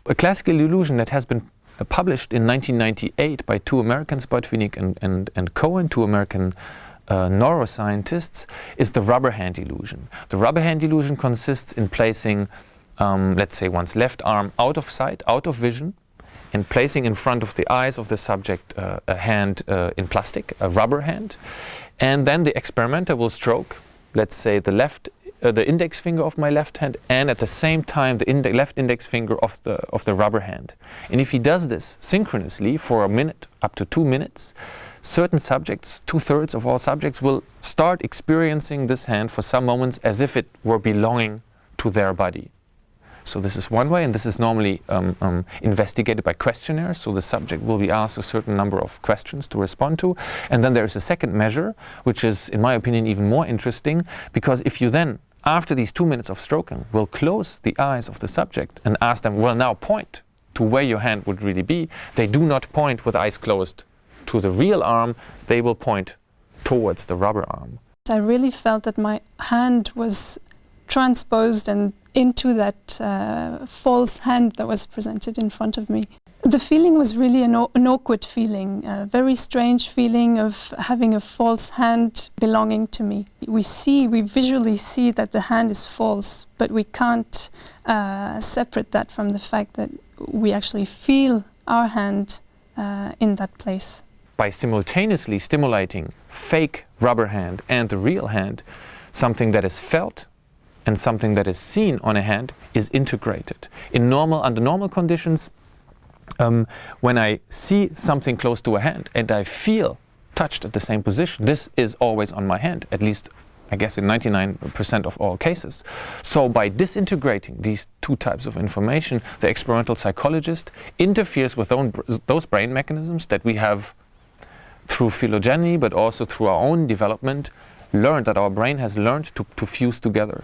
A classical illusion that has been published in 1998 by two Americans, Botvinick and Cohen, two American neuroscientists, is the rubber hand illusion. The rubber hand illusion consists in placing, let's say, one's left arm out of sight, out of vision, and placing in front of the eyes of the subject a hand in plastic, a rubber hand, and then the experimenter will stroke, let's say, the index finger of my left hand, and at the same time the left index finger of the rubber hand. And if he does this synchronously for a minute, up to 2 minutes, certain subjects, 2/3 of all subjects, will start experiencing this hand for some moments as if it were belonging to their body. So this is one way, and this is normally investigated by questionnaires. So the subject will be asked a certain number of questions to respond to. And then there is a second measure, which is, in my opinion, even more interesting, because if you then, after these 2 minutes of stroking, will close the eyes of the subject and ask them, well, now point to where your hand would really be, they do not point with eyes closed to the real arm, they will point towards the rubber arm. I really felt that my hand was transposed and into that false hand that was presented in front of me. The feeling was really an awkward feeling, a very strange feeling of having a false hand belonging to me. We visually see that the hand is false, but we can't separate that from the fact that we actually feel our hand in that place. By simultaneously stimulating fake rubber hand and the real hand, something that is felt and something that is seen on a hand is integrated. Under normal conditions, when I see something close to a hand and I feel touched at the same position, this is always on my hand, at least I guess in 99% of all cases. So by disintegrating these two types of information, the experimental psychologist interferes with those brain mechanisms that we have through phylogeny, but also through our own development, learned that our brain has learned to fuse together.